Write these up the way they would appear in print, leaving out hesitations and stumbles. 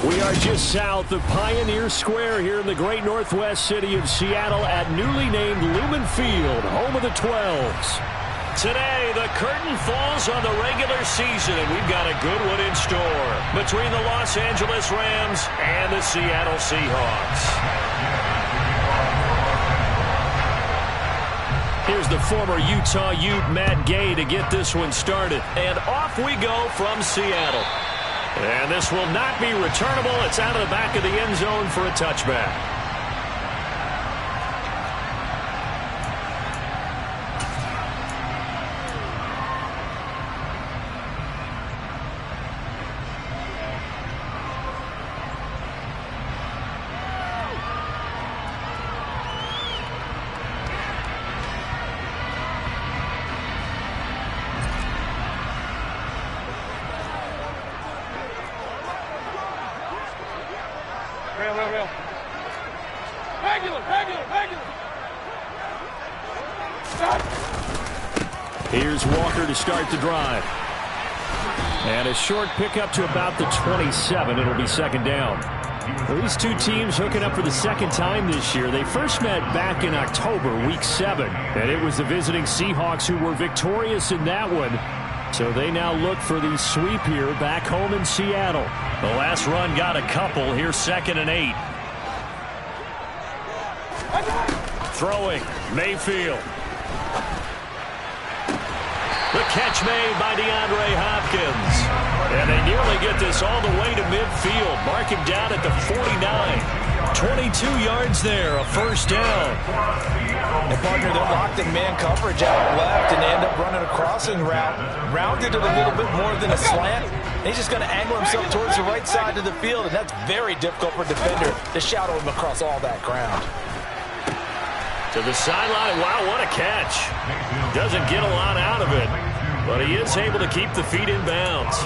We are just south of Pioneer Square here in the great northwest city of Seattle at newly named Lumen Field, home of the 12s. Today, the curtain falls on the regular season, and we've got a good one in store between the Los Angeles Rams and the Seattle Seahawks. Here's the former Utah Ute, Matt Gay, to get this one started. And off we go from Seattle. And this will not be returnable. It's out of the back of the end zone for a touchback. Here's Walker to start the drive. And a short pickup to about the 27. It'll be second down. Well, these two teams hooking up for the second time this year. They first met back in October, week 7. And it was the visiting Seahawks who were victorious in that one. So they now look for the sweep here back home in Seattle. The last run got a couple. Here's 2nd and 8. Throwing, Mayfield. The catch made by DeAndre Hopkins. And they nearly get this all the way to midfield. Mark him down at the 49. 22 yards there, a first down. And partner, they're locked in man coverage out left, and they end up running a crossing route. Rounded it a little bit more than a slant. He's just going to angle himself towards the right side of the field, and that's very difficult for a defender to shadow him across all that ground. To the sideline. Wow, what a catch. Doesn't get a lot out of it, but he is able to keep the feet in bounds.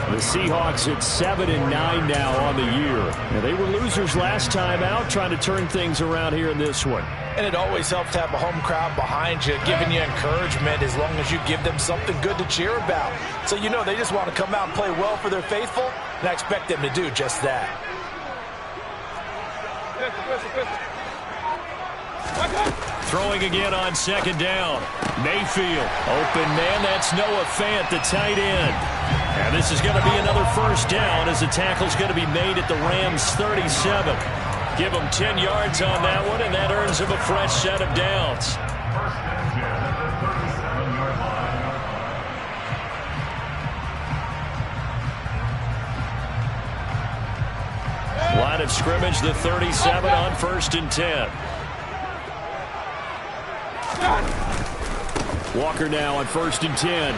The Seahawks at 7-9 now on the year. Now, they were losers last time out, trying to turn things around here in this one. And it always helps to have a home crowd behind you, giving you encouragement as long as you give them something good to cheer about. So you know they just want to come out and play well for their faithful, and I expect them to do just that. Throwing again on second down. Mayfield. Open man. That's Noah Fant, the tight end. And this is going to be another first down as the tackle's going to be made at the Rams' 37. Give them 10 yards on that one, and that earns them a fresh set of downs. Line of scrimmage, the 37 on 1st and 10. Walker now on 1st and 10.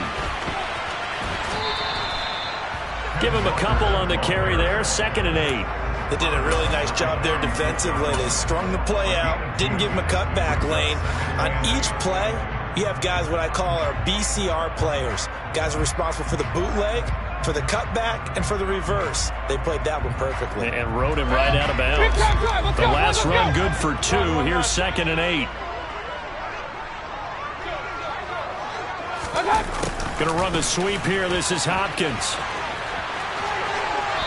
Give him a couple on the carry there. 2nd and 8. They did a really nice job there defensively. They strung the play out, didn't give him a cutback lane. On each play, you have guys what I call our BCR players. Guys are responsible for the bootleg, for the cutback, and for the reverse. They played that one perfectly. And rode him right out of bounds. The last run good for 2. Here's 2nd and 8. Going to run the sweep here. This is Hopkins.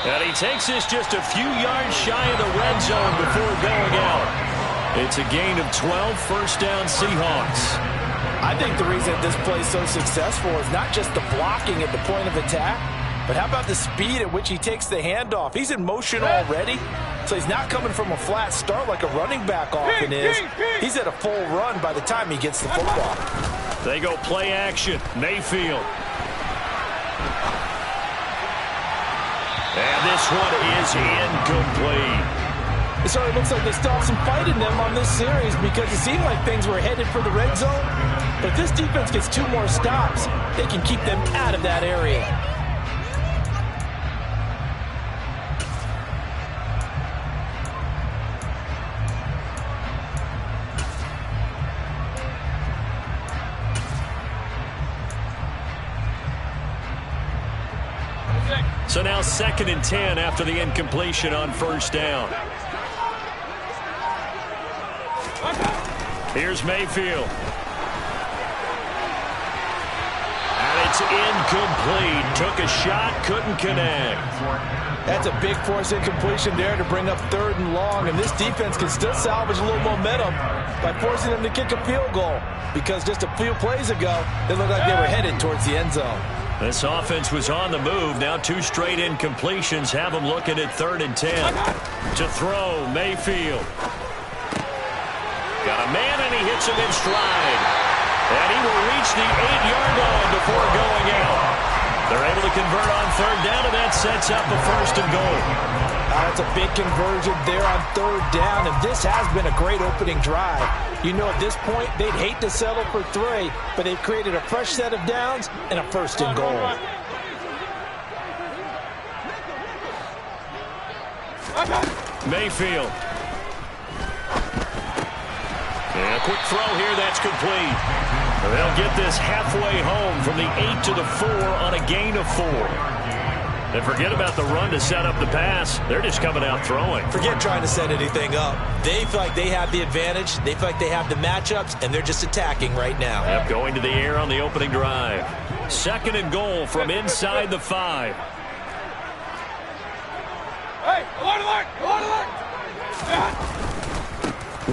And he takes this just a few yards shy of the red zone before going out. It's a gain of 12, first down Seahawks. I think the reason this play is so successful is not just the blocking at the point of attack, but how about the speed at which he takes the handoff? He's in motion already, so he's not coming from a flat start like a running back often is. He's at a full run by the time he gets the football. They go play action. Mayfield. And this one is incomplete. It certainly looks like they still have some fight in them on this series because it seemed like things were headed for the red zone. But if this defense gets 2 more stops, they can keep them out of that area. So now 2nd and 10 after the incompletion on first down. Here's Mayfield. And it's incomplete. Took a shot, couldn't connect. That's a big force incompletion there to bring up 3rd and long, and this defense can still salvage a little momentum by forcing them to kick a field goal, because just a few plays ago, they looked like they were headed towards the end zone. This offense was on the move. Now 2 straight incompletions have them looking at 3rd and 10. To throw, Mayfield. Got a man, and he hits him in stride. And he will reach the 8-yard line before going out. They're able to convert on 3rd down, and that sets up a 1st and goal. That's a big conversion there on 3rd down, and this has been a great opening drive. You know, at this point, they'd hate to settle for 3, but they've created a fresh set of downs and a 1st and goal. Mayfield. And a quick throw here, that's complete. They'll get this halfway home from the 8 to the 4 on a gain of 4. And forget about the run to set up the pass. They're just coming out throwing. Forget trying to set anything up. They feel like they have the advantage. They feel like they have the matchups, and they're just attacking right now. Yep, going to the air on the opening drive. 2nd and goal from inside the 5. Hey, alert!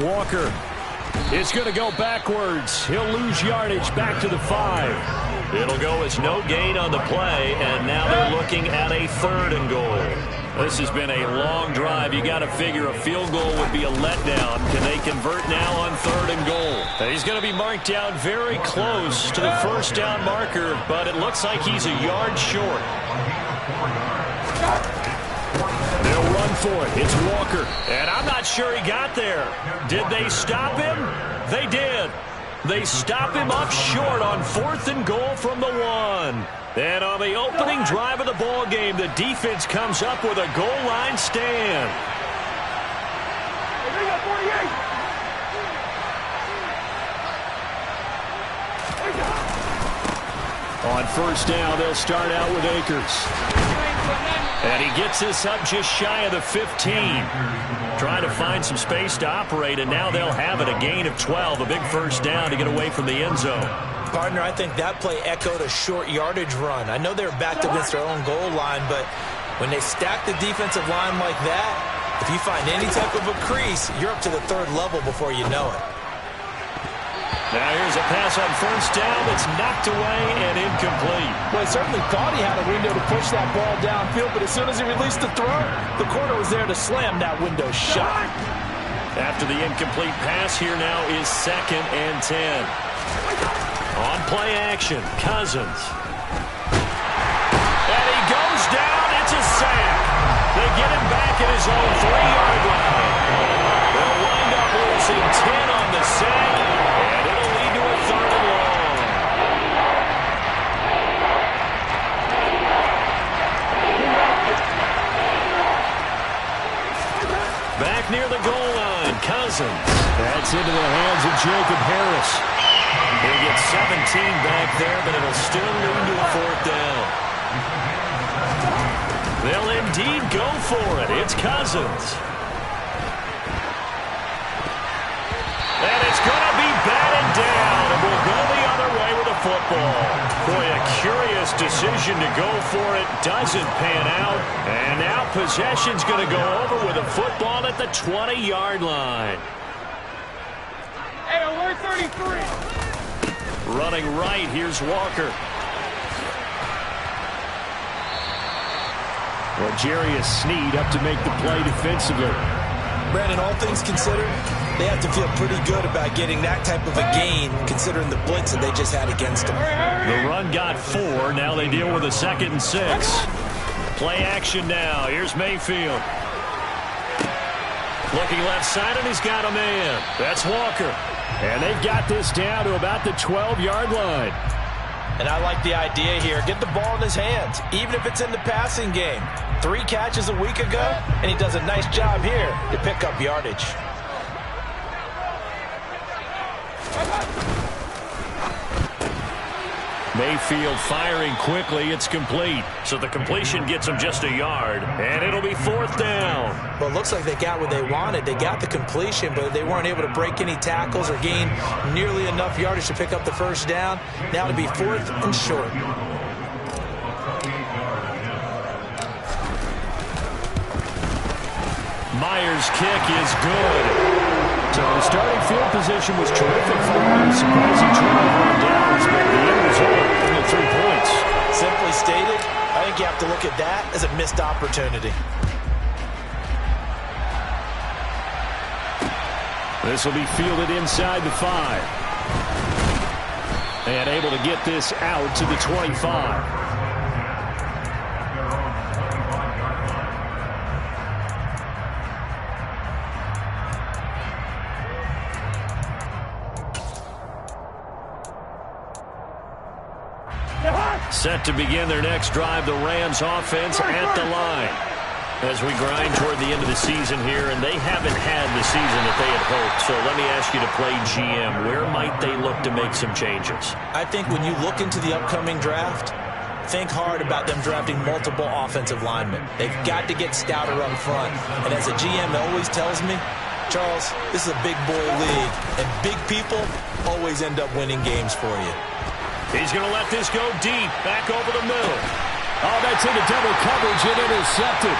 Walker is going to go backwards. He'll lose yardage back to the 5. It'll go as no gain on the play, and now they're looking at a 3rd and goal. This has been a long drive. You got to figure a field goal would be a letdown. Can they convert now on 3rd and goal? And he's going to be marked down very close to the 1st down marker, but it looks like he's a yard short. They'll run for it. It's Walker. And I'm not sure he got there. Did they stop him? They did. They stop him up short on 4th and goal from the 1. And on the opening drive of the ball game, the defense comes up with a goal line stand. On 1st down, they'll start out with Akers. And he gets this up just shy of the 15. Trying to find some space to operate, and now they'll have it, a gain of 12, a big 1st down to get away from the end zone. Partner, I think that play echoed a short yardage run. I know they're backed against their own goal line, but when they stack the defensive line like that, if you find any type of a crease, you're up to the 3rd level before you know it. Now here's a pass on 1st down that's knocked away and incomplete. Well, he certainly thought he had a window to push that ball downfield, but as soon as he released the throw, the corner was there to slam that window shut. After the incomplete pass, here now is 2nd and 10. On play action, Cousins. And he goes down. It's a sack. They get him back at his own 3-yard line. They'll wind up losing 10 on the sack, and it'll lead to a 3rd and long. Back near the goal line, Cousins. That's into the hands of Jacob Harris. He'll get 17 back there, but it'll still lead to a 4th down. They'll indeed go for it. It's Cousins. And it's going to be batted down, and we'll go the other way with the football. Boy, a curious decision to go for it. Doesn't pan out. And now possession's going to go over with a football at the 20-yard line. Hey, alert 33. Running right, here's Walker. Well, Jarius Sneed up to make the play defensively. Brandon, all things considered, they have to feel pretty good about getting that type of a gain, considering the blitz that they just had against them. The run got 4. Now they deal with a 2nd and 6. Play action now. Here's Mayfield. Looking left side, and he's got a man. That's Walker. And they've got this down to about the 12-yard line. And I like the idea here. Get the ball in his hands, even if it's in the passing game. 3 catches a week ago, and he does a nice job here to pick up yardage. Mayfield firing quickly. It's complete. So the completion gets him just a yard, and it'll be 4th down. Well, it looks like they got what they wanted. They got the completion, but they weren't able to break any tackles or gain nearly enough yardage to pick up the 1st down. Now it'll be 4th and short. Myers' kick is good. So the starting field position was terrific for him. Surprising turnover on downs, but the end result, only 3 points. Simply stated, I think you have to look at that as a missed opportunity. This will be fielded inside the 5. And able to get this out to the 25. Set to begin their next drive, the Rams offense at the line. As we grind toward the end of the season here, and they haven't had the season that they had hoped. So let me ask you to play GM. Where might they look to make some changes? I think when you look into the upcoming draft, think hard about them drafting multiple offensive linemen. They've got to get stouter up front. And as a GM always tells me, Charles, this is a big boy league, and big people always end up winning games for you. He's going to let this go deep, back over the middle. Oh, that's into double coverage and intercepted.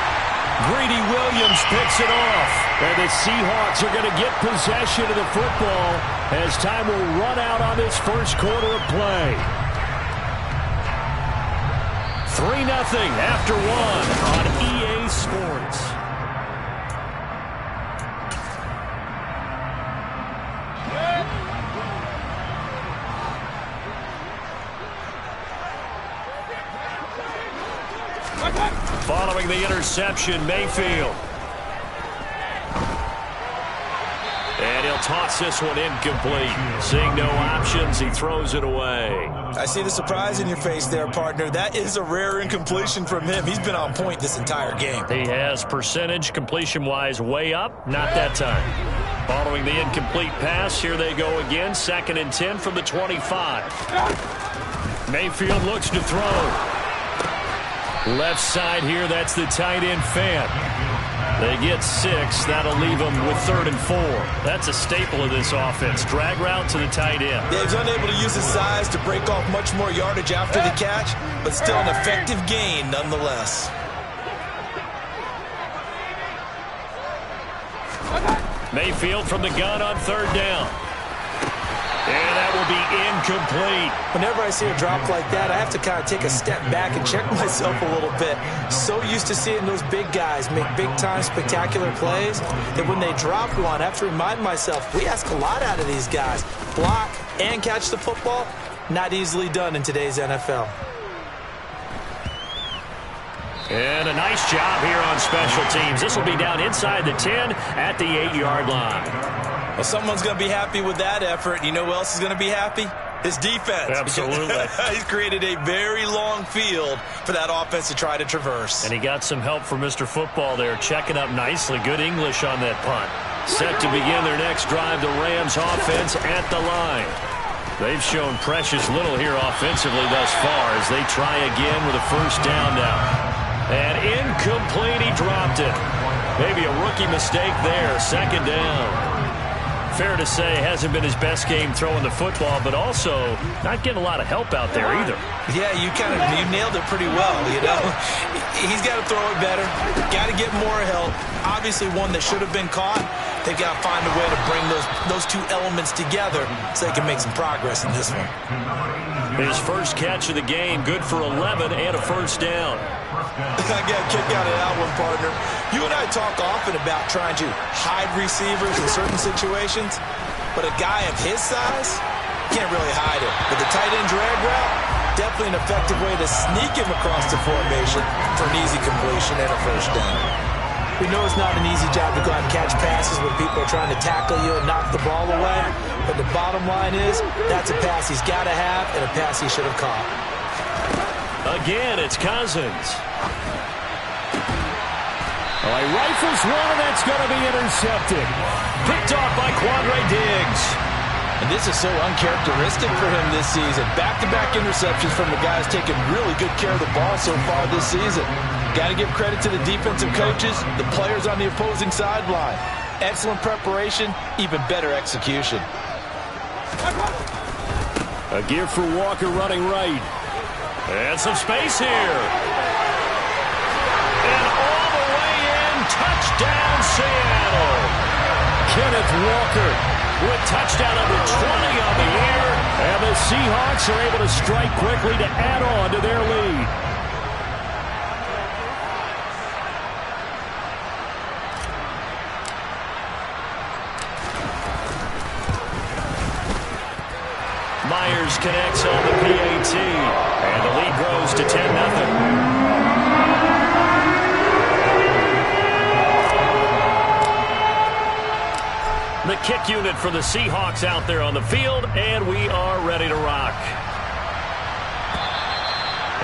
Greedy Williams picks it off. And the Seahawks are going to get possession of the football as time will run out on this first quarter of play. 3-0 after 1 on EA Sports. Following the interception, Mayfield. And he'll toss this one incomplete. Seeing no options, he throws it away. I see the surprise in your face there, partner. That is a rare incompletion from him. He's been on point this entire game. He has percentage completion-wise way up. Not that time. Following the incomplete pass, here they go again. 2nd and 10 from the 25. Mayfield looks to throw. Left side here, that's the tight end Fant. They get 6. That'll leave them with 3rd and 4. That's a staple of this offense. Drag route to the tight end. Yeah, he's unable to use his size to break off much more yardage after the catch, but still an effective gain nonetheless. Mayfield from the gun on 3rd down. And that will be incomplete. Whenever I see a drop like that, I have to kind of take a step back and check myself a little bit. So used to seeing those big guys make big-time spectacular plays that when they drop one, I have to remind myself, we ask a lot out of these guys. Block and catch the football, not easily done in today's NFL. And a nice job here on special teams. This will be down inside the 10 at the 8-yard line. Well, someone's going to be happy with that effort. You know who else is going to be happy? His defense. Absolutely. He's created a very long field for that offense to try to traverse. And he got some help from Mr. Football there, checking up nicely. Good English on that punt. Set to begin their next drive, the Rams offense at the line. They've shown precious little here offensively thus far as they try again with a 1st down now. And incomplete, he dropped it. Maybe a rookie mistake there, 2nd down. Fair to say, hasn't been his best game throwing the football, but also not getting a lot of help out there either. Yeah, you nailed it pretty well, you know. He's got to throw it better, got to get more help. Obviously one that should have been caught. They've got to find a way to bring those two elements together so they can make some progress in this one. His first catch of the game, good for 11 and a 1st down. I got a kick out of that one, partner. You and I talk often about trying to hide receivers in certain situations, but a guy of his size can't really hide it. But the tight end drag route, definitely an effective way to sneak him across the formation for an easy completion and a 1st down. We know it's not an easy job to go out and catch passes when people are trying to tackle you and knock the ball away, but the bottom line is that's a pass he's got to have and a pass he should have caught. Again, it's Cousins. Oh, he rifles one, and that's going to be intercepted. Picked off by Quandre Diggs. And this is so uncharacteristic for him this season. Back-to-back interceptions from the guys taking really good care of the ball so far this season. Got to give credit to the defensive coaches, the players on the opposing sideline. Excellent preparation, even better execution. A give for Walker running right. And some space here. And all the way in, touchdown Seattle. Kenneth Walker with touchdown number 20 on the air. And the Seahawks are able to strike quickly to add on to their lead. Myers connects on the PAT. And the lead grows to 10-0. The kick unit for the Seahawks out there on the field, and we are ready to rock.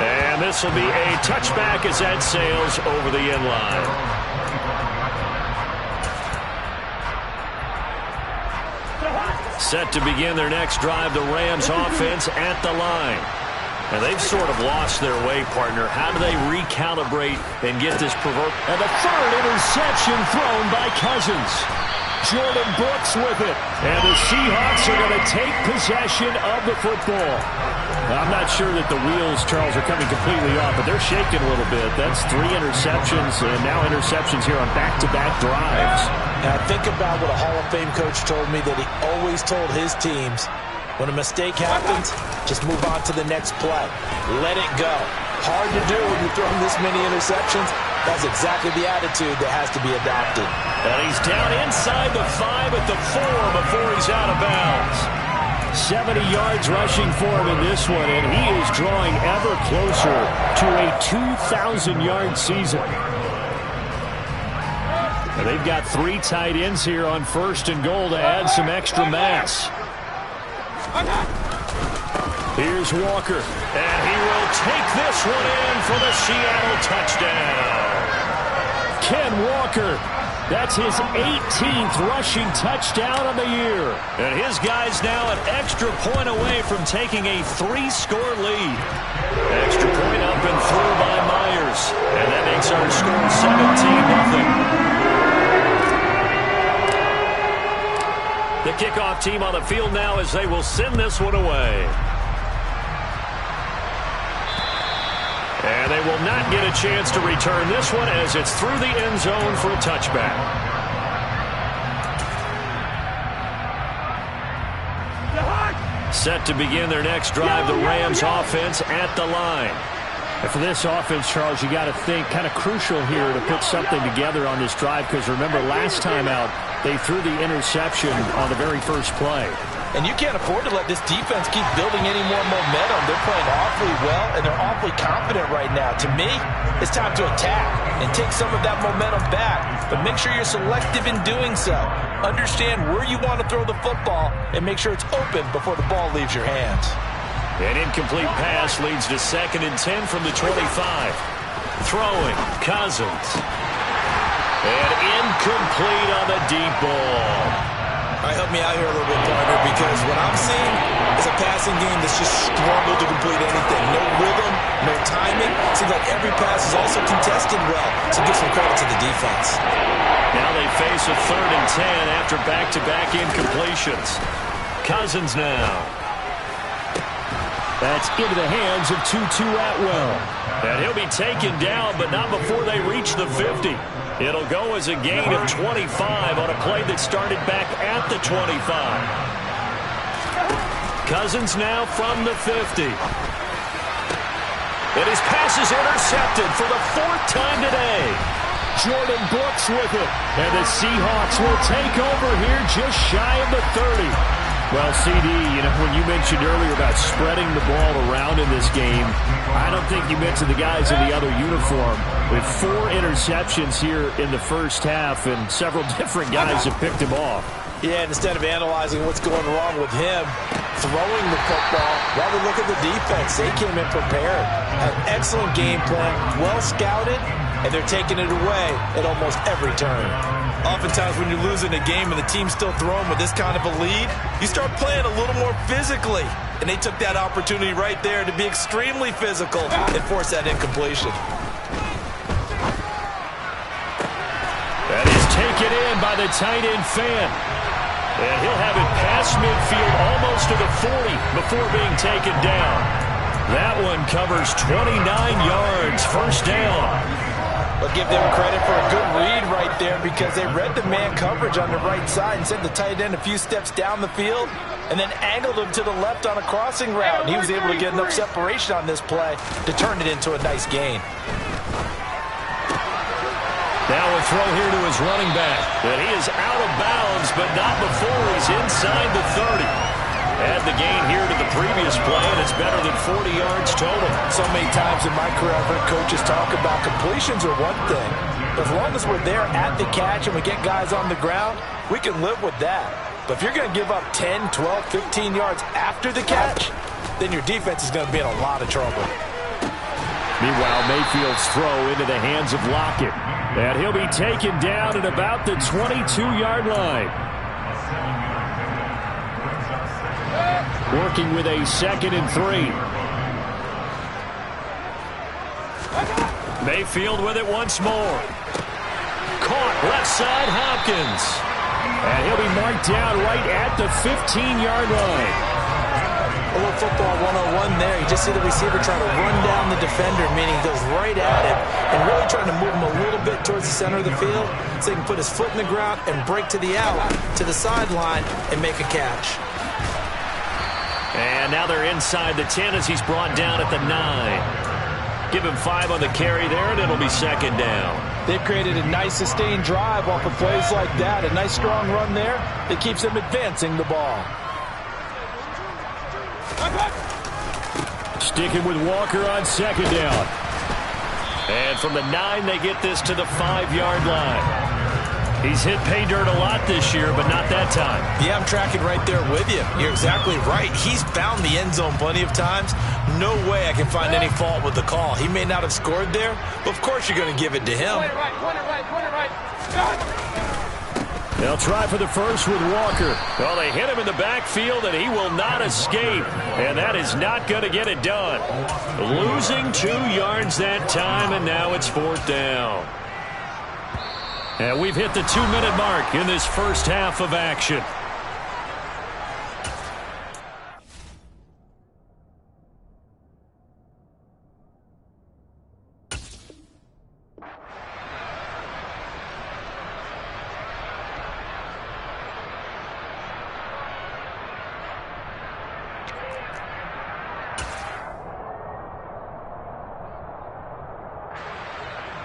And this will be a touchback as that sails over the end line. Set to begin their next drive, the Rams offense at the line. And they've sort of lost their way, partner. How do they recalibrate and get this provoked? And the third interception thrown by Cousins. Jordan Brooks with it. And the Seahawks are going to take possession of the football. Now, I'm not sure that the wheels, Charles, are coming completely off, but they're shaking a little bit. That's 3 interceptions and now interceptions here on back-to-back drives. Now, think about what a Hall of Fame coach told me that he always told his teams. When a mistake happens, just move on to the next play. Let it go. Hard to do when you're throwing this many interceptions. That's exactly the attitude that has to be adopted. And he's down inside the 5 at the 4 before he's out of bounds. 70 yards rushing for him in this one, and he is drawing ever closer to a 2,000-yard season. And they've got 3 tight ends here on 1st and goal to add some extra mass. Here's Walker, and he will take this one in for the Seattle touchdown. Ken Walker, that's his 18th rushing touchdown of the year. And his guy's now an extra point away from taking a 3-score lead. Extra point up and through by Myers. And that makes our score 17-0. The kickoff team on the field now as they will send this one away. And they will not get a chance to return this one as it's through the end zone for a touchback. Set to begin their next drive, the Rams offense at the line. And for this offense, Charles, you got to think kind of crucial here to put something together on this drive, because remember last time out they threw the interception on the very first play. And you can't afford to let this defense keep building any more momentum. They're playing awfully well, and they're awfully confident right now. To me, it's time to attack and take some of that momentum back. But make sure you're selective in doing so. Understand where you want to throw the football and make sure it's open before the ball leaves your hands. An incomplete pass leads to 2nd and 10 from the 25. Throwing, Cousins. And incomplete on the deep ball. All right, help me out here a little bit, partner, because what I'm seeing is a passing game that's just struggled to complete anything. No rhythm, no timing. Seems like every pass is also contested well, so give some credit to the defense. Now they face a 3rd and 10 after back-to-back incompletions. Cousins now. That's into the hands of Tutu Atwell. And he'll be taken down, but not before they reach the 50. It'll go as a gain of 25 on a play that started back at the 25. Cousins now from the 50. And his pass is intercepted for the 4th time today. Jordan Brooks with it. And the Seahawks will take over here just shy of the 30. Well, CD, you know, when you mentioned earlier about spreading the ball around in this game, I don't think you mentioned the guys in the other uniform. With 4 interceptions here in the first half, and several different guys have picked him off. Yeah, and instead of analyzing what's going wrong with him, throwing the football, rather look at the defense. They came in prepared. An excellent game plan, well scouted, and they're taking it away at almost every turn. Oftentimes when you're losing a game and the team's still throwing with this kind of a lead, you start playing a little more physically. And they took that opportunity right there to be extremely physical and force that incompletion. That is taken in by the tight end Fan. And he'll have it past midfield almost to the 40 before being taken down. That one covers 29 yards, 1st down. But give them credit for a good read right there because they read the man coverage on the right side and sent the tight end a few steps down the field and then angled him to the left on a crossing route. And he was able to get enough separation on this play to turn it into a nice gain. Now a throw here to his running back. And he is out of bounds, but not before he's inside the 30. Add the gain here to the previous play, and it's better than 40 yards total. So many times in my career, I've heard coaches talk about completions are one thing. But as long as we're there at the catch and we get guys on the ground, we can live with that. But if you're going to give up 10, 12, 15 yards after the catch, then your defense is going to be in a lot of trouble. Meanwhile, Mayfield's throw into the hands of Lockett. And he'll be taken down at about the 22-yard line. Working with a 2nd and 3. Mayfield with it once more. Caught left side, Hopkins. And he'll be marked down right at the 15-yard line. A little football 101 there. You just see the receiver trying to run down the defender, meaning he goes right at him and really trying to move him a little bit towards the center of the field so he can put his foot in the ground and break to the out, to the sideline, and make a catch. And now they're inside the 10 as he's brought down at the 9. Give him 5 on the carry there, and it'll be 2nd down. They've created a nice sustained drive off of plays like that. A nice strong run there that keeps them advancing the ball. Sticking with Walker on 2nd down. And from the 9, they get this to the 5-yard line. He's hit pay dirt a lot this year, but not that time. Yeah, I'm tracking right there with you. You're exactly right. He's found the end zone plenty of times. No way I can find any fault with the call. He may not have scored there, but of course you're going to give it to him. Point it right. They'll try for the first with Walker. Well, they hit him in the backfield, and he will not escape. And that is not going to get it done. Losing 2 yards that time, and now it's 4th down. And we've hit the 2-minute mark in this first half of action.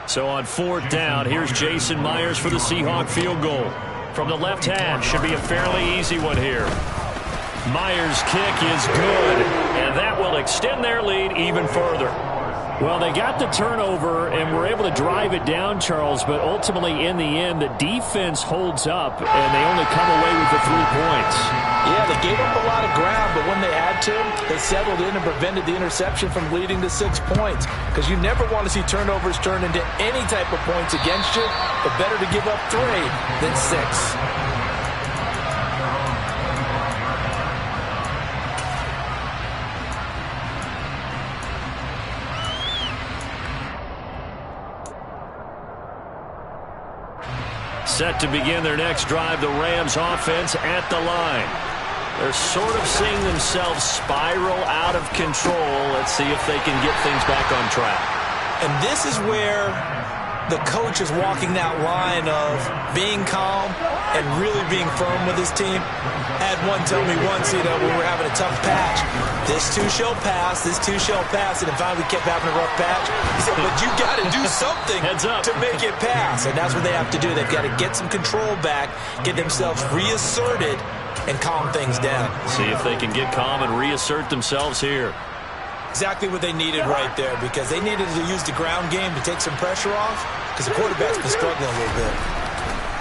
So on 4th down, here's Jason Myers for the Seahawk field goal. From the left hash, should be a fairly easy one here. Myers' kick is good, and that will extend their lead even further. Well, they got the turnover and were able to drive it down, Charles, but ultimately in the end, the defense holds up, and they only come away with the 3 points. Yeah, they gave up a lot of ground, but when they had to, they settled in and prevented the interception from leading to 6 points. Because you never want to see turnovers turn into any type of points against you, but better to give up 3 than 6. Set to begin their next drive, the Rams offense at the line. They're sort of seeing themselves spiral out of control. Let's see if they can get things back on track. And this is where the coach is walking that line of being calm and really being firm with his team. I had one tell me once, we were having a tough patch. This too shall pass, this too shall pass. And then finally we kept having a rough patch. He said, but you got to do something to make it pass. And that's what they have to do. They've got to get some control back, get themselves reasserted, and calm things down. See if they can get calm and reassert themselves here. Exactly what they needed right there, because they needed to use the ground game to take some pressure off, because the quarterback's been struggling a little bit.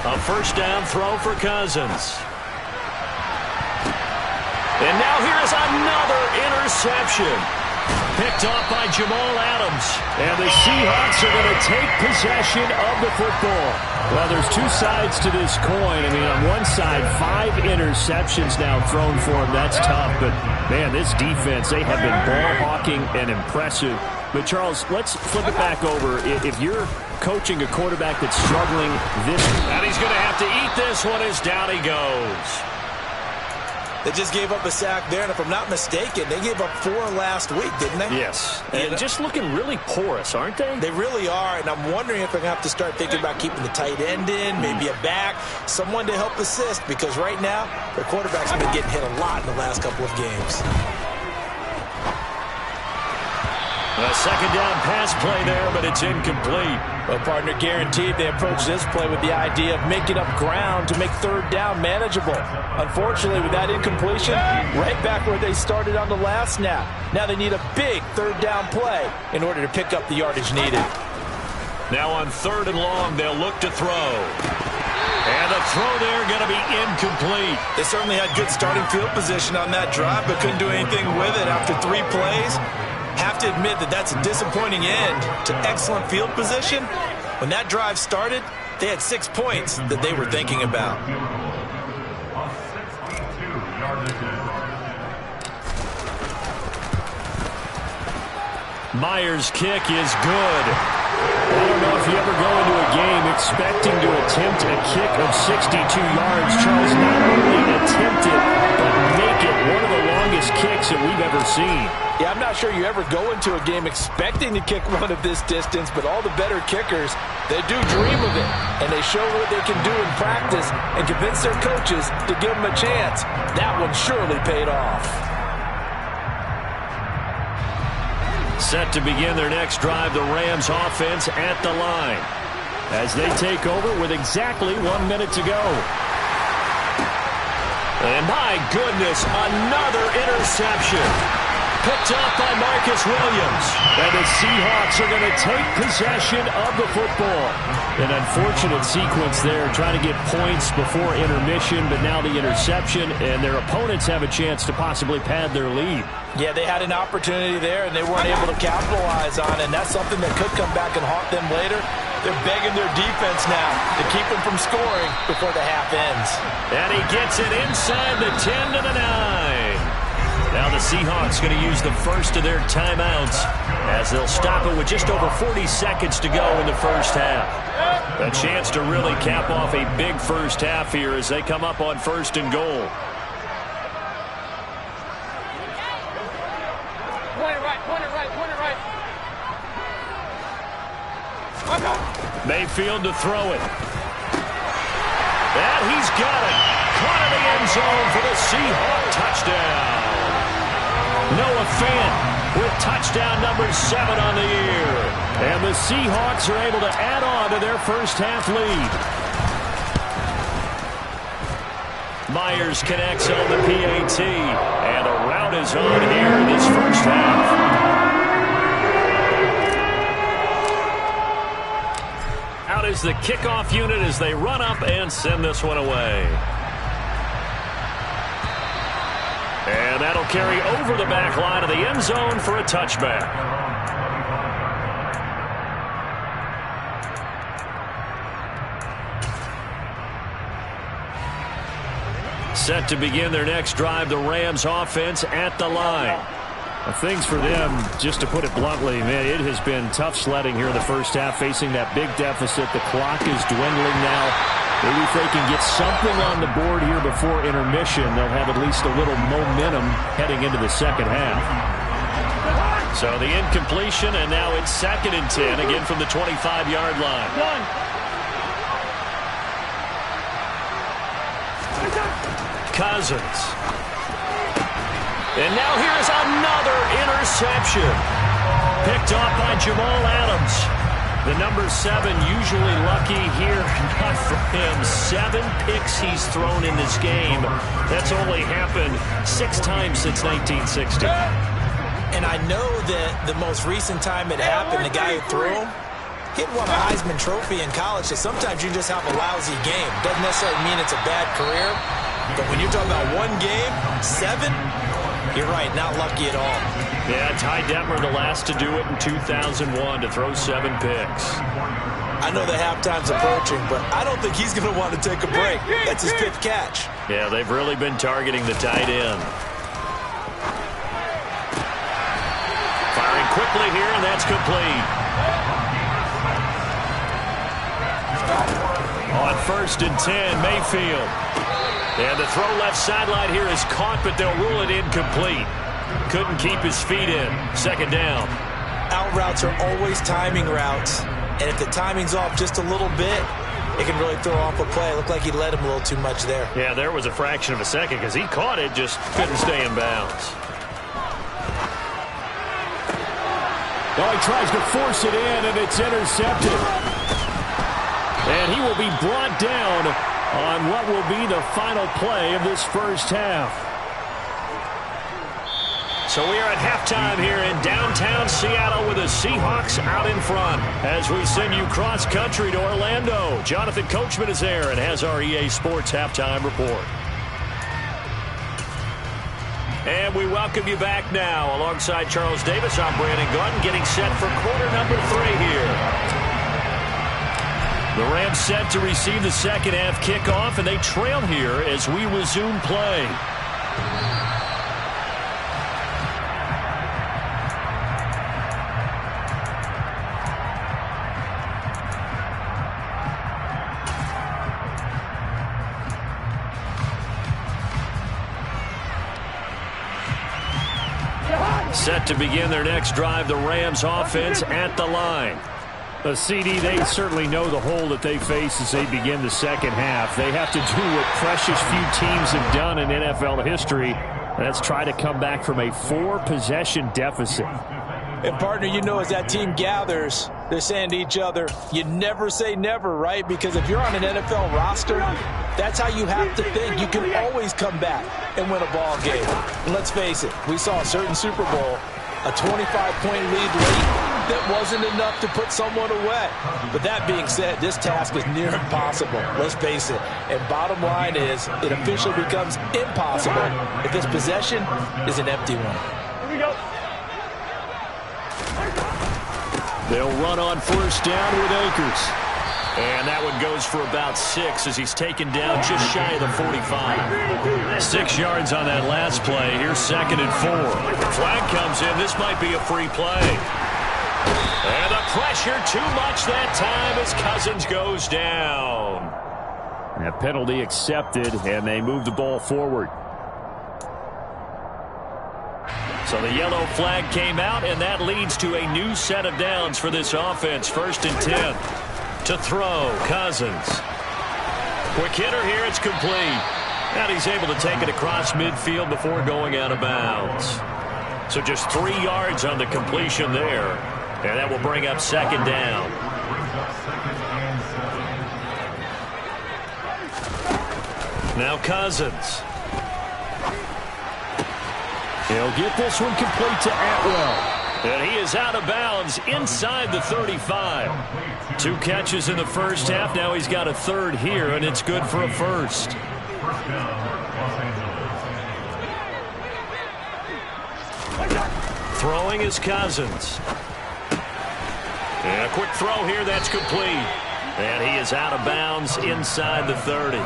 A first down throw for Cousins. And now here's another interception. Picked off by Jamal Adams. And the Seahawks are going to take possession of the football. Well, there's 2 sides to this coin. I mean, on one side, 5 interceptions now thrown for him. That's tough. But, man, this defense, they have been ball-hawking and impressive. But, Charles, let's flip it back over. If you're coaching a quarterback that's struggling this, and he's going to have to eat this one as down he goes. They just gave up a sack there, and if I'm not mistaken, they gave up 4 last week, didn't they? Yes. And just looking really porous, aren't they? They really are, and I'm wondering if they're going to have to start thinking about keeping the tight end in, maybe a back, someone to help assist, because right now, their quarterback's been getting hit a lot in the last couple of games. A second down pass play there, but it's incomplete. Well, partner, guaranteed they approach this play with the idea of making up ground to make third down manageable. Unfortunately, with that incompletion, right back where they started on the last snap. Now they need a big third down play in order to pick up the yardage needed. Now on 3rd and long, they'll look to throw. And the throw there going to be incomplete. They certainly had good starting field position on that drive, but couldn't do anything with it after 3 plays. Have to admit that that's a disappointing end to excellent field position. When that drive started, they had 6 points that they were thinking about. Myers' kick is good. I don't know if you ever go into a game expecting to attempt a kick of 62 yards. Charles, not only attempt it, but make it one of the longest kicks that we've ever seen. Yeah, I'm not sure you ever go into a game expecting to kick one of this distance, but all the better kickers, they do dream of it, and they show what they can do in practice and convince their coaches to give them a chance. That one surely paid off. Set to begin their next drive, the Rams offense at the line as they take over with exactly 1 minute to go. And my goodness, another interception. Picked up by Marcus Williams. And the Seahawks are going to take possession of the football. An unfortunate sequence there, trying to get points before intermission, but now the interception, and their opponents have a chance to possibly pad their lead. Yeah, they had an opportunity there, and they weren't able to capitalize on it, and that's something that could come back and haunt them later. They're begging their defense now to keep them from scoring before the half ends. And he gets it inside the 10 to the 9. Now the Seahawks going to use the first of their timeouts as they'll stop it with just over 40 seconds to go in the first half. A chance to really cap off a big first half here as they come up on 1st and goal. Point it right. Mayfield to throw it. And he's got it. Caught in the end zone for the Seahawks touchdown. Noah Fant with touchdown number 7 on the year. And the Seahawks are able to add on to their first half lead. Myers connects on the PAT. And a rout is on here in this first half. Out is the kickoff unit as they run up and send this one away. And that'll carry over the back line of the end zone for a touchback. Set to begin their next drive, the Rams offense at the line. Things for them, just to put it bluntly, man, it has been tough sledding here in the first half, facing that big deficit. The clock is dwindling now. Maybe if they can get something on the board here before intermission, they'll have at least a little momentum heading into the second half. So the incompletion, and now it's 2nd and 10, again from the 25-yard line. Cousins. And now here's another interception. Picked off by Jamal Adams. The number 7 usually lucky here, not for him. 7 picks he's thrown in this game. That's only happened 6 times since 1960. And I know that the most recent time it happened, the guy who threw him, he won a Heisman Trophy in college, so sometimes you just have a lousy game. Doesn't necessarily mean it's a bad career, but when you're talking about one game, 7, you're right, not lucky at all. Yeah, Ty Detmer, the last to do it in 2001, to throw 7 picks. I know the halftime's approaching, but I don't think he's going to want to take a break. That's his 5th catch. Yeah, they've really been targeting the tight end. Firing quickly here, and that's complete. On 1st and 10, Mayfield. And the throw left sideline here is caught, but they'll rule it incomplete. Couldn't keep his feet in. Second down. Out routes are always timing routes. And if the timing's off just a little bit, it can really throw off a play. It looked like he led him a little too much there. Yeah, there was a fraction of a second because he caught it, just couldn't stay in bounds. Oh, he tries to force it in, and it's intercepted. And he will be brought down on what will be the final play of this first half. So we are at halftime here in downtown Seattle with the Seahawks out in front as we send you cross-country to Orlando. Jonathan Coachman is there and has our EA Sports halftime report. And we welcome you back now. Alongside Charles Davis, I'm Brandon Gunn, getting set for quarter number 3 here. The Rams set to receive the second half kickoff, and they trail here as we resume play. Set to begin their next drive, the Rams offense at the line. The CD, they certainly know the hole that they face as they begin the second half. They have to do what precious few teams have done in NFL history. That's try to come back from a 4-possession deficit. And, partner, you know as that team gathers, they're saying to each other, you never say never, right? Because if you're on an NFL roster, that's how you have to think. You can always come back and win a ball game. And let's face it, we saw a certain Super Bowl, a 25-point lead late that wasn't enough to put someone away. But that being said, this task is near impossible. Let's face it. And bottom line is, it officially becomes impossible if this possession is an empty one. Here we go. They'll run on first down with Akers. And that one goes for about 6 as he's taken down just shy of the 45. 6 yards on that last play. Here's second and 4. Flag comes in. This might be a free play. And the pressure too much that time as Cousins goes down. That penalty accepted, and they move the ball forward. So the yellow flag came out, and that leads to a new set of downs for this offense. First and 10. To throw, Cousins. Quick hitter here, it's complete. And he's able to take it across midfield before going out of bounds. So just 3 yards on the completion there. And that will bring up second down. Now Cousins. He'll get this one complete to Atwell. And he is out of bounds inside the 35. 2 catches in the first half. Now he's got a third here, and it's good for a first. Throwing is Cousins. And a quick throw here, that's complete. And he is out of bounds inside the 30.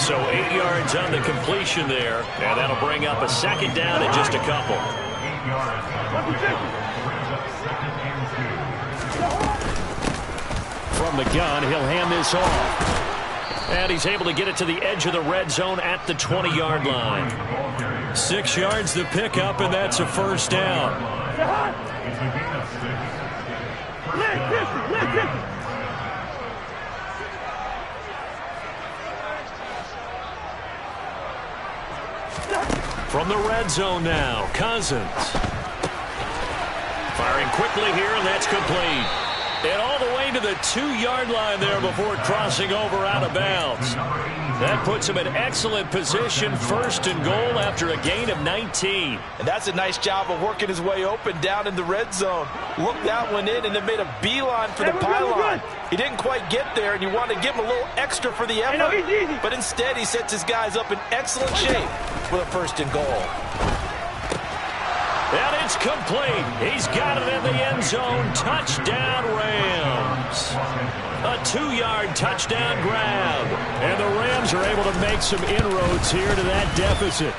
So 8 yards on the completion there, and that'll bring up a second down in just a couple. From the gun, he'll hand this off. And he's able to get it to the edge of the red zone at the 20-yard line. 6 yards the pickup, and that's a first down. From the red zone now, Cousins. Firing quickly here, and that's complete. And all the way to the 2-yard line there before crossing over out of bounds. That puts him in excellent position, first and goal after a gain of 19. And that's a nice job of working his way open down in the red zone. Looked that one in and then made a beeline for the pylon. He didn't quite get there, and you want to give him a little extra for the effort. But instead, he sets his guys up in excellent shape for the first and goal. And it's complete. He's got it in the end zone. Touchdown, Rams. A 2-yard touchdown grab. And the Rams are able to make some inroads here to that deficit.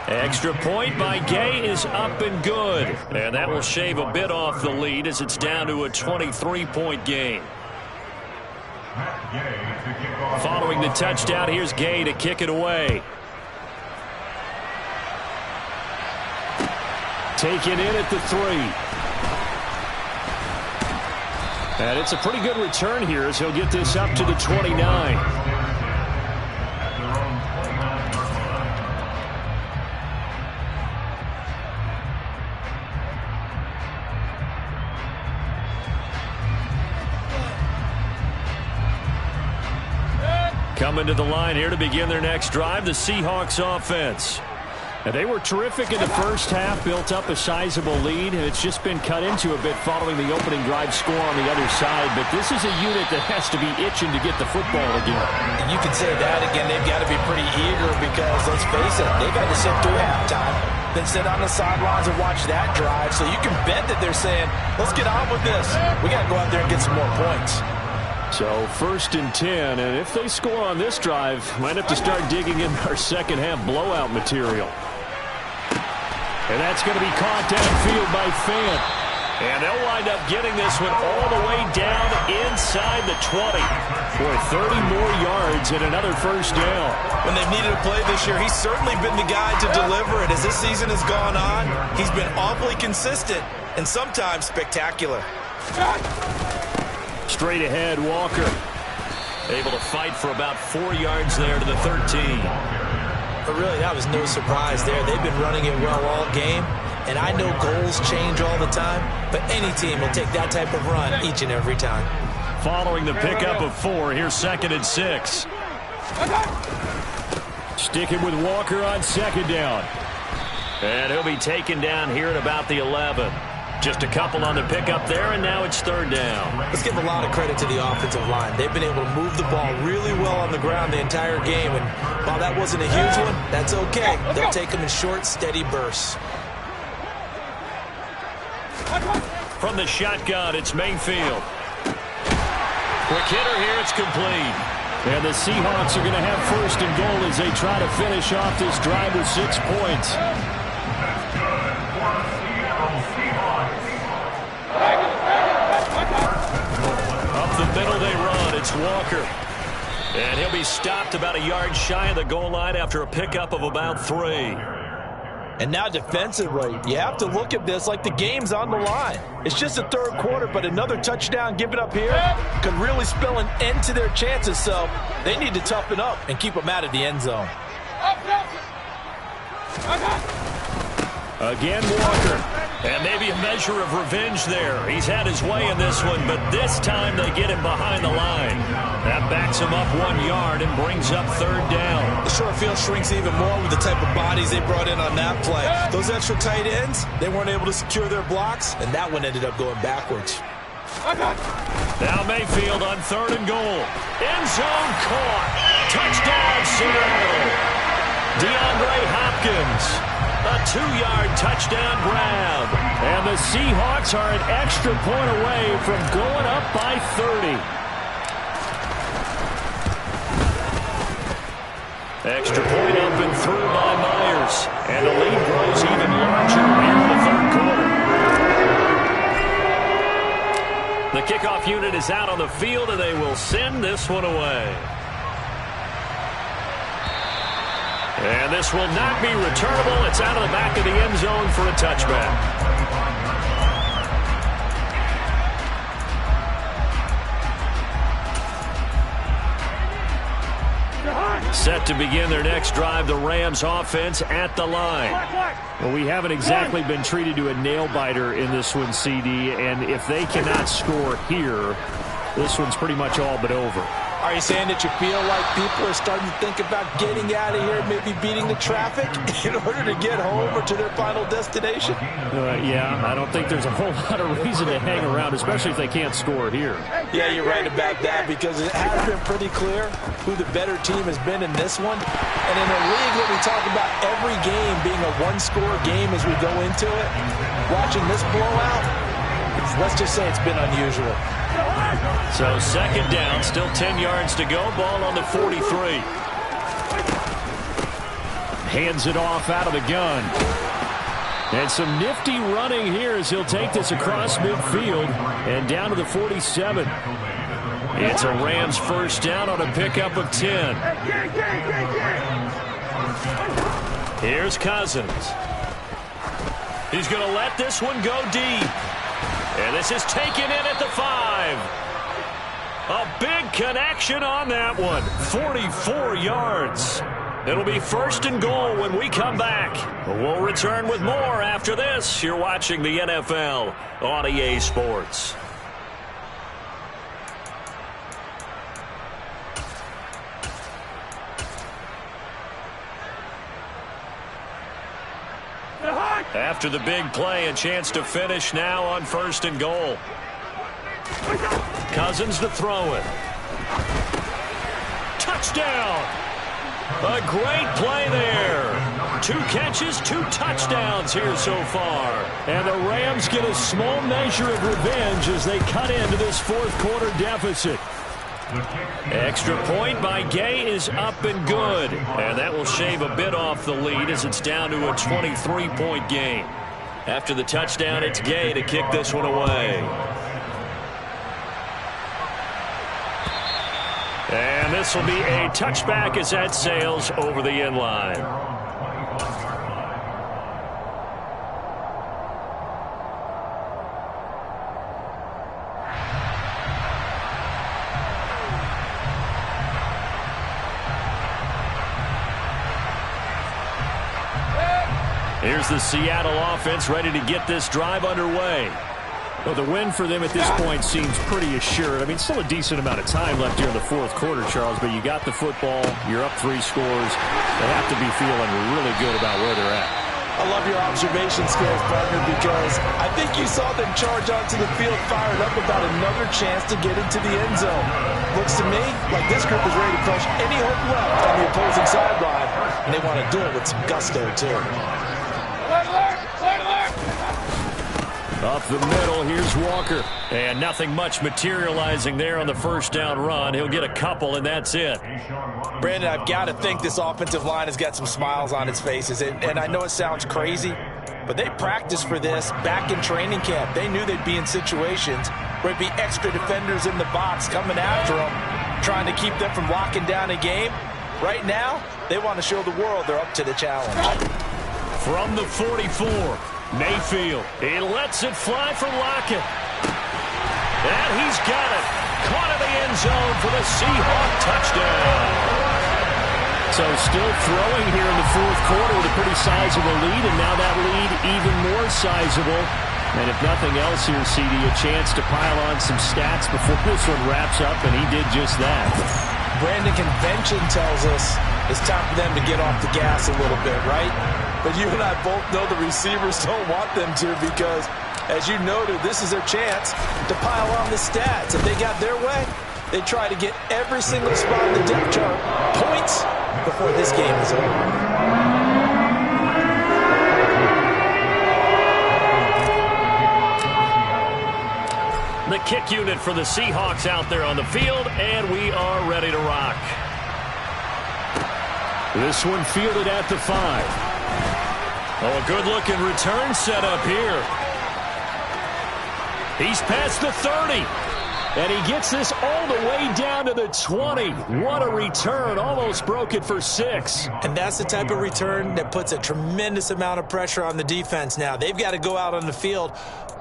Extra point by Gay is up and good. And that will shave a bit off the lead as it's down to a 23-point game. Following the touchdown, here's Gay to kick it away. Taken in at the 3. And it's a pretty good return here as he'll get this up to the 29. Coming to the line here to begin their next drive, the Seahawks offense. And they were terrific in the first half, built up a sizable lead, and it's just been cut into a bit following the opening drive score on the other side. But this is a unit that has to be itching to get the football again. You can say that again. They've got to be pretty eager because, let's face it, they've had to sit through halftime, then sit on the sidelines and watch that drive. So you can bet that they're saying, let's get on with this. We got to go out there and get some more points. So 1st and 10, and if they score on this drive, might have to start digging in our second half blowout material. And that's going to be caught downfield by Fant. And they'll wind up getting this one all the way down inside the 20 for 30 more yards and another first down. When they've needed a play this year, he's certainly been the guy to deliver it. As this season has gone on, he's been awfully consistent and sometimes spectacular. Straight ahead, Walker. Able to fight for about 4 yards there to the 13. But really, that was no surprise there. They've been running it well all game. And I know goals change all the time, but any team will take that type of run each and every time. Following the pickup of 4, here's 2nd and 6. Sticking with Walker on 2nd down. And he'll be taken down here at about the 11. Just a couple on the pickup there, and now it's 3rd down. Let's give a lot of credit to the offensive line. They've been able to move the ball really well on the ground the entire game, and while that wasn't a huge one, that's okay. They'll take them in short, steady bursts. From the shotgun, it's Mayfield. Quick hitter here, it's complete. And the Seahawks are going to have 1st and goal as they try to finish off this drive with 6 points. Up the middle they run. It's Walker. And he'll be stopped about a yard shy of the goal line after a pickup of about 3. And now defensively, you have to look at this like the game's on the line. It's just the 3rd quarter, but another touchdown given up here could really spell an end to their chances. So they need to toughen up and keep them out of the end zone. Again, Walker. And maybe a measure of revenge there. He's had his way in this one, but this time they get him behind the line. That backs him up 1 yard and brings up 3rd down. The short field shrinks even more with the type of bodies they brought in on that play. Those extra tight ends, they weren't able to secure their blocks, and that one ended up going backwards. Now Mayfield on 3rd and goal. End zone caught. Touchdown, Seattle. DeAndre Hopkins. A 2-yard touchdown grab. And the Seahawks are an extra point away from going up by 30. Extra point up and through by Myers. And the lead grows even larger here in the 3rd quarter. The kickoff unit is out on the field, and they will send this one away. And this will not be returnable. It's out of the back of the end zone for a touchback. Set to begin their next drive, the Rams offense at the line. Well, we haven't exactly been treated to a nail-biter in this one, CD, and if they cannot score here, this one's pretty much all but over. Are you saying that you feel like people are starting to think about getting out of here, maybe beating the traffic in order to get home or to their final destination? Yeah, I don't think there's a whole lot of reason to hang around, especially if they can't score here. Yeah, you're right about that because it has been pretty clear who the better team has been in this one. And in a league where we talk about every game being a one-score game as we go into it, watching this blowout, let's just say it's been unusual. So 2nd down, still 10 yards to go. Ball on the 43. Hands it off out of the gun. And some nifty running here as he'll take this across midfield and down to the 47. It's a Rams first down on a pickup of 10. Here's Cousins. He's going to let this one go deep. And this is taken in at the 5. A big connection on that one. 44 yards. It'll be first and goal when we come back. We'll return with more after this. You're watching the NFL on EA Sports. After the big play, a chance to finish now on first and goal. Cousins to throw it. Touchdown! A great play there. 2 catches, 2 touchdowns here so far. And the Rams get a small measure of revenge as they cut into this fourth quarter deficit. Extra point by Gay is up and good. And that will shave a bit off the lead as it's down to a 23-point game. After the touchdown, it's Gay to kick this one away. And this will be a touchback as that sails over the end line. Here's the Seattle offense ready to get this drive underway. Well, the win for them at this point seems pretty assured. I mean, still a decent amount of time left here in the fourth quarter, Charles, but you got the football, you're up 3 scores. They have to be feeling really good about where they're at. I love your observation skills, partner, because I think you saw them charge onto the field fired up about another chance to get into the end zone. Looks to me like this group is ready to crush any hope left on the opposing sideline, and they want to do it with some gusto, too. Up the middle, here's Walker. And nothing much materializing there on the first down run. He'll get a couple, and that's it. Brandon, I've got to think this offensive line has got some smiles on its faces. And I know it sounds crazy, but they practiced for this back in training camp. They knew they'd be in situations where it'd be extra defenders in the box coming after them, trying to keep them from locking down a game. Right now, they want to show the world they're up to the challenge. From the 44. Mayfield, he lets it fly for Lockett. And he's got it. Caught in the end zone for the Seahawks touchdown. So still throwing here in the fourth quarter with a pretty sizable lead, and now that lead even more sizable. And if nothing else here, CD, a chance to pile on some stats before this one wraps up, and he did just that. Brandon, convention tells us it's time for them to get off the gas a little bit, right? But you and I both know the receivers don't want them to because, as you noted, this is their chance to pile on the stats. If they got their way, they try to get every single spot in the depth chart points before this game is over. The kick unit for the Seahawks out there on the field, and we are ready to rock. This one fielded at the 5. Oh, a good-looking return set up here. He's past the 30. And he gets this all the way down to the 20. What a return. Almost broke it for 6. And that's the type of return that puts a tremendous amount of pressure on the defense now. They've got to go out on the field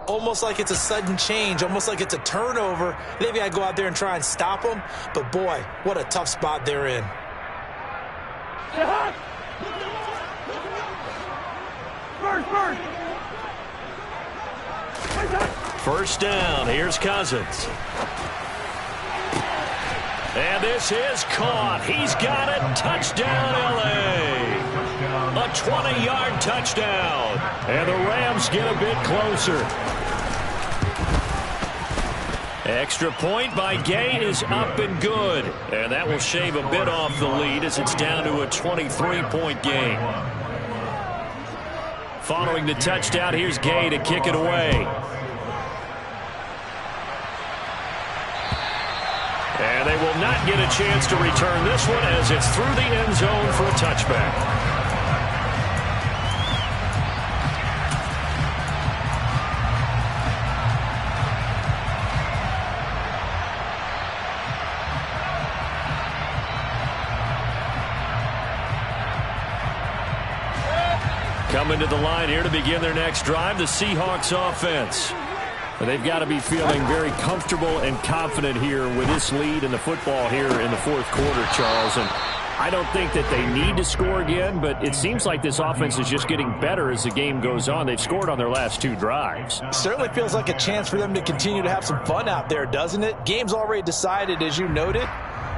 almost like it's a sudden change, almost like it's a turnover. They've got to go out there and try and stop them. But, boy, what a tough spot they're in. First down, here's Cousins. And this is caught. He's got it. Touchdown, L.A. A 20-yard touchdown. And the Rams get a bit closer. Extra point by Gay is up and good. And that will shave a bit off the lead as it's down to a 23-point game. Following the touchdown, here's Gay to kick it away. And they will not get a chance to return this one as it's through the end zone for a touchback. Coming to the line here to begin their next drive, the Seahawks offense. They've got to be feeling very comfortable and confident here with this lead in the football here in the fourth quarter, Charles. And I don't think that they need to score again, but it seems like this offense is just getting better as the game goes on. They've scored on their last 2 drives. Certainly feels like a chance for them to continue to have some fun out there, doesn't it? Game's already decided, as you noted.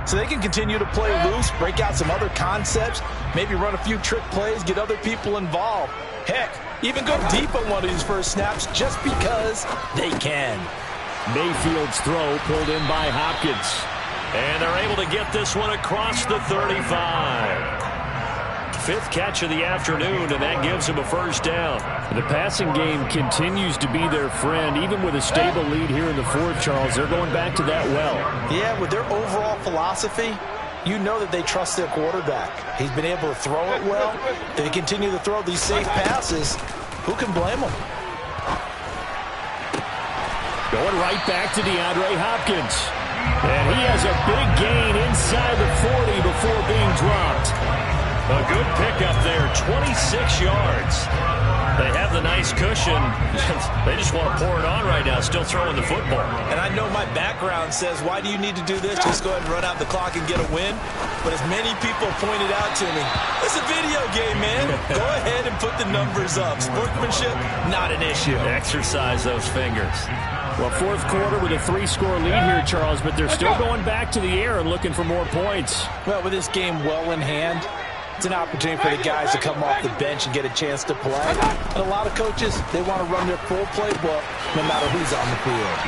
So they can continue to play loose, break out some other concepts, maybe run a few trick plays, get other people involved. Heck, even go deep on one of these first snaps just because they can. Mayfield's throw pulled in by Hopkins. And they're able to get this one across the 35. 5th catch of the afternoon, and that gives them a first down. The passing game continues to be their friend. Even with a stable lead here in the fourth, Charles, they're going back to that well. Yeah, with their overall philosophy, you know that they trust their quarterback. He's been able to throw it well. They continue to throw these safe passes. Who can blame them? Going right back to DeAndre Hopkins. And he has a big gain inside the 40 before being dropped. A good pickup there, 26 yards. They have the nice cushion. They just want to pour it on right now, still throwing the football. And I know my background says, why do you need to do this? Just go ahead and run out the clock and get a win. But as many people pointed out to me, it's a video game, man. Go ahead and put the numbers up. Sportsmanship, not an issue. Exercise those fingers. Well, fourth quarter with a 3-score lead here, Charles, but they're still going back to the air and looking for more points. Well, with this game well in hand, it's an opportunity for the guys to come off the bench and get a chance to play. And a lot of coaches, they want to run their full playbook no matter who's on the field.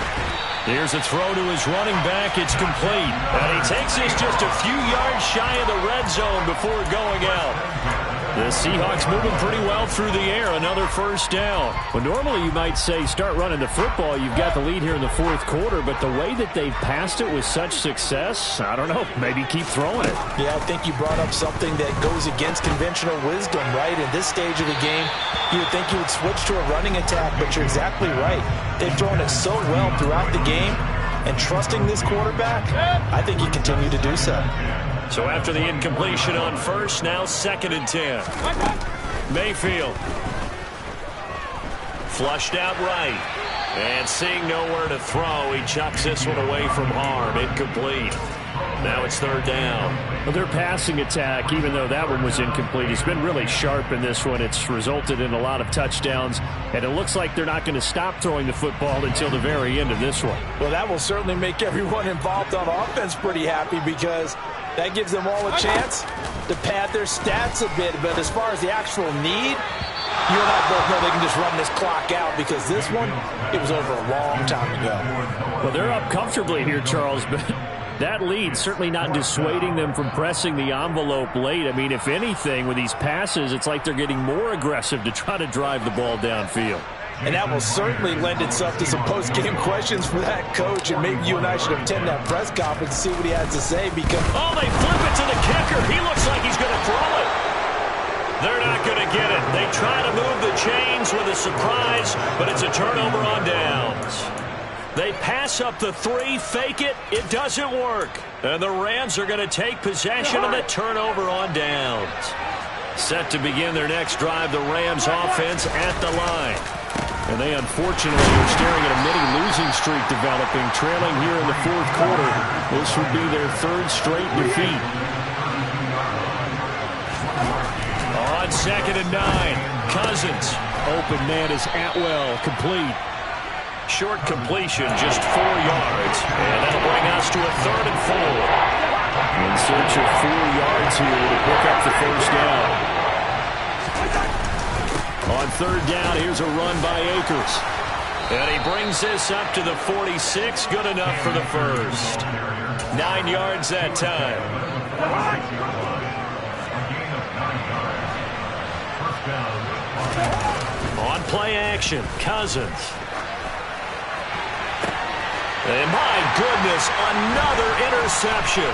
Here's a throw to his running back. It's complete. And he takes this just a few yards shy of the red zone before going out. The Seahawks moving pretty well through the air. Another first down. Well, normally you might say start running the football. You've got the lead here in the fourth quarter, but the way that they've passed it with such success, I don't know, maybe keep throwing it. Yeah, I think you brought up something that goes against conventional wisdom, right? In this stage of the game, you would think you would switch to a running attack, but you're exactly right. They've thrown it so well throughout the game, and trusting this quarterback, I think you continue to do so. So after the incompletion on first, now 2nd and 10. Mayfield. Flushed out right. And seeing nowhere to throw, he chucks this one away from harm. Incomplete. Now it's 3rd down. Well, their passing attack, even though that one was incomplete, has been really sharp in this one. It's resulted in a lot of touchdowns, and it looks like they're not going to stop throwing the football until the very end of this one. Well, that will certainly make everyone involved on offense pretty happy because that gives them all a chance to pad their stats a bit. But as far as the actual need, you and I both know they can just run this clock out because this one, it was over a long time ago. Well, they're up comfortably here, Charles, but that lead certainly not dissuading them from pressing the envelope late. I mean, if anything, with these passes, it's like they're getting more aggressive to try to drive the ball downfield. And that will certainly lend itself to some post-game questions for that coach. And maybe you and I should attend that press conference and see what he has to say because... Oh, they flip it to the kicker. He looks like he's going to throw it. They're not going to get it. They try to move the chains with a surprise, but it's a turnover on downs. They pass up the 3, fake it. It doesn't work. And the Rams are going to take possession of the turnover on downs. Set to begin their next drive, the Rams offense at the line. And they unfortunately are staring at a mini-losing streak developing, trailing here in the fourth quarter. This would be their 3rd straight defeat. On 2nd and 9, Cousins. Open man is Atwell, complete. Short completion, just 4 yards. And that'll bring us to a 3rd and 4. In search of 4 yards here to pick up the first down. On 3rd down, here's a run by Akers. And he brings this up to the 46. Good enough for the first. 9 yards that time. On play action, Cousins. And my goodness, another interception.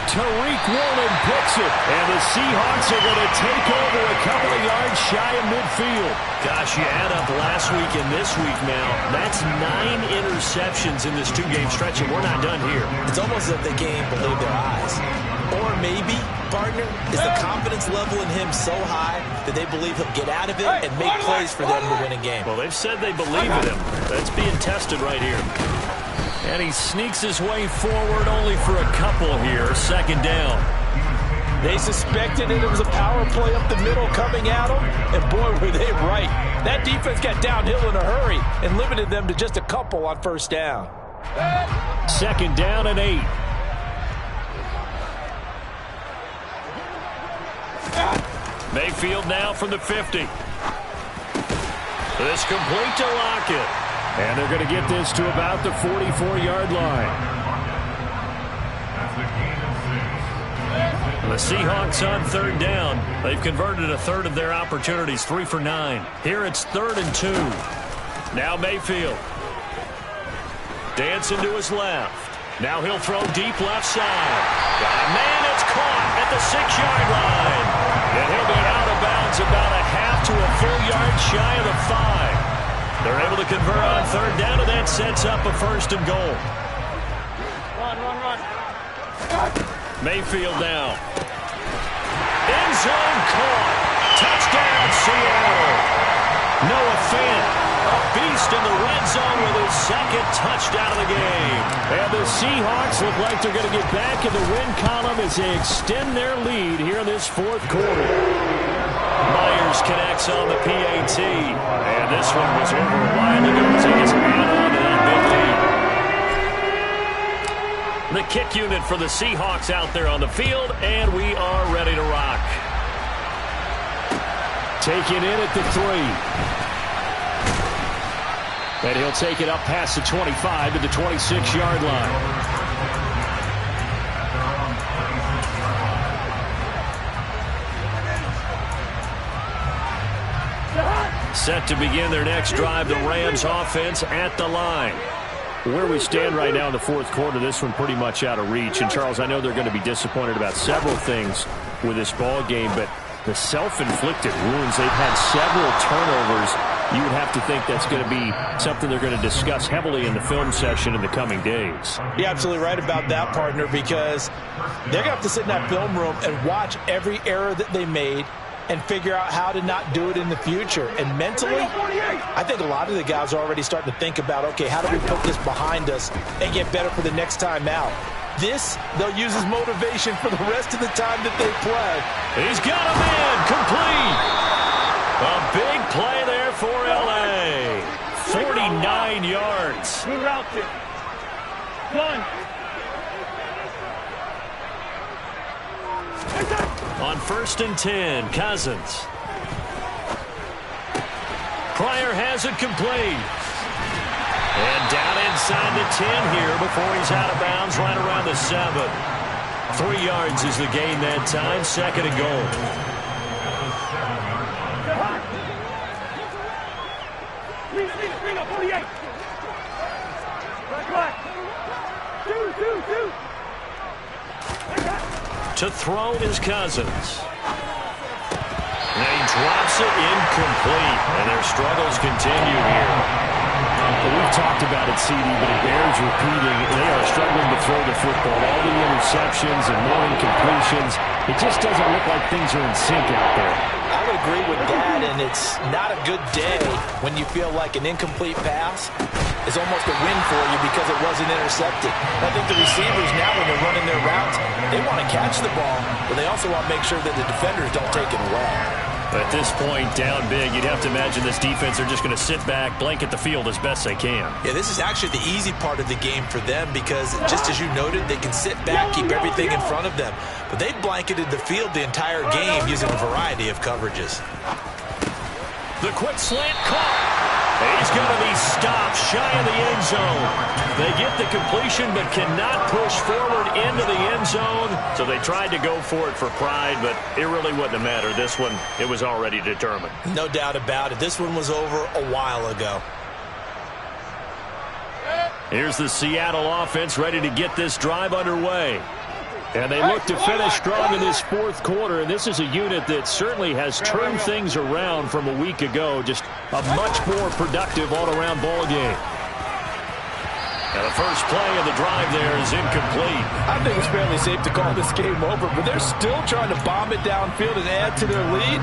Tariq Woolen picks it, and the Seahawks are going to take over a couple of yards shy of midfield. Gosh, you add up last week and this week now, that's 9 interceptions in this 2-game stretch, and we're not done here. It's almost as if they can't believe their eyes. Or maybe partner, is the confidence level in him so high that they believe he'll get out of it and make plays for them to win a game. Well, they've said they believe in him. That's being tested right here. And he sneaks his way forward only for a couple here. Second down. They suspected it was a power play up the middle coming at them, and boy, were they right. That defense got downhill in a hurry and limited them to just a couple on first down. Second down and 8. Mayfield now from the 50. This complete to Lockett. And they're going to get this to about the 44-yard line. The Seahawks on third down. They've converted a third of their opportunities, 3 for 9. Here it's 3rd and 2. Now Mayfield. Dancing to his left. Now he'll throw deep left side. Man, it's caught at the 6-yard line. And he'll be out of bounds about a half to a full yard shy of the 5. They're able to convert on third down, and that sets up a 1st and goal. Run. Mayfield now. End zone caught. Touchdown, Seattle. Noah Fant, a beast in the red zone with his 2nd touchdown of the game. And the Seahawks look like they're going to get back in the win column as they extend their lead here in this 4th quarter. Myers connects on the PAT. And this one was over a while ago as they just add on to that big lead. The kick unit for the Seahawks out there on the field, and we are ready to rock. Taken in at the 3. And he'll take it up past the 25 to the 26-yard line. Set to begin their next drive, the Rams offense at the line. Where we stand right now in the 4th quarter, this one pretty much out of reach. And, Charles, I know they're going to be disappointed about several things with this ball game, but the self-inflicted wounds, they've had several turnovers. You would have to think that's going to be something they're going to discuss heavily in the film session in the coming days. You're absolutely right about that, partner, because they're going to have to sit in that film room and watch every error that they made and figure out how to not do it in the future. And mentally, I think a lot of the guys are already starting to think about, okay, how do we put this behind us and get better for the next time out? This, they'll use as motivation for the rest of the time that they play. He's got a man complete. A big play there for L.A. 49 yards. Good route kick. One. On 1st and 10, Cousins. Pryor has it complete. And down inside the 10 here before he's out of bounds right around the 7. 3 yards is the gain that time, 2nd and goal. Bring up 48. Right. 2. To throw is Cousins. And he drops it incomplete. And their struggles continue here. Well, we've talked about it, CD, but it bears repeating. They are struggling to throw the football. All the interceptions and more incompletions. It just doesn't look like things are in sync out there. I would agree with that, and it's not a good day when you feel like an incomplete pass is almost a win for you because it wasn't intercepted. I think the receivers now, when they're running their routes, they want to catch the ball, but they also want to make sure that the defenders don't take it away. At this point, down big, you'd have to imagine this defense are just going to sit back, blanket the field as best they can. Yeah, this is actually the easy part of the game for them because, just as you noted, they can sit back, keep everything in front of them. But they've blanketed the field the entire game using a variety of coverages. The quick slant caught. He's going to be stopped shy of the end zone. They get the completion but cannot push forward into the end zone. So they tried to go for it for pride, but it really wouldn't have mattered. This one, it was already determined. No doubt about it. This one was over a while ago. Here's the Seattle offense ready to get this drive underway. And they look to finish strong in this 4th quarter. And this is a unit that certainly has turned things around from a week ago. Just a much more productive all-around ball game. And the first play of the drive there is incomplete. I think it's fairly safe to call this game over, but they're still trying to bomb it downfield and add to their lead.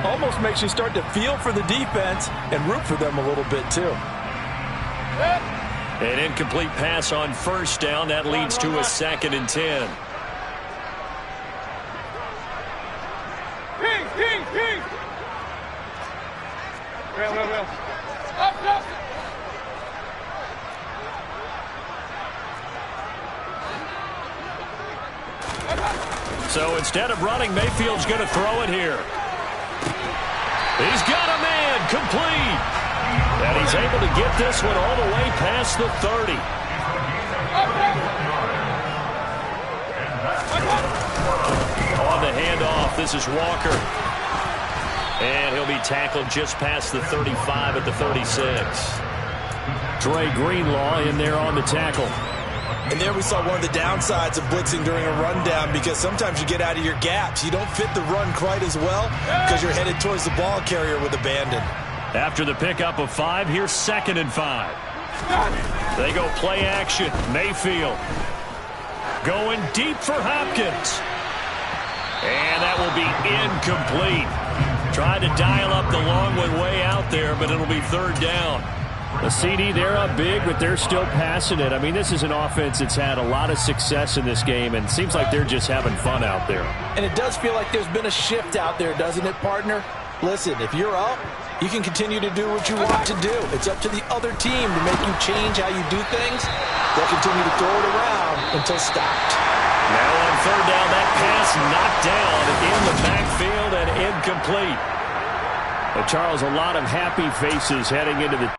Almost makes you start to feel for the defense and root for them a little bit too. An incomplete pass on first down. That leads to a 2nd and 10. Well. Up. So instead of running, Mayfield's going to throw it here. He's got a man, complete. And he's able to get this one all the way past the 30. On the handoff, this is Walker. And he'll be tackled just past the 35 at the 36. Dre Greenlaw in there on the tackle. And there we saw one of the downsides of blitzing during a rundown, because sometimes you get out of your gaps. You don't fit the run quite as well because you're headed towards the ball carrier with abandon. After the pickup of 5, here's 2nd and 5. They go play action. Mayfield going deep for Hopkins. And that will be incomplete. Tried to dial up the long one way out there, but it'll be 3rd down. The CD, they're up big, but they're still passing it. I mean, this is an offense that's had a lot of success in this game, and it seems like they're just having fun out there. And it does feel like there's been a shift out there, doesn't it, partner? Listen, if you're up, you can continue to do what you want to do. It's up to the other team to make you change how you do things. They'll continue to throw it around until stopped. Now on 3rd down, that pass knocked down in the backfield and incomplete. But Charles, a lot of happy faces heading into the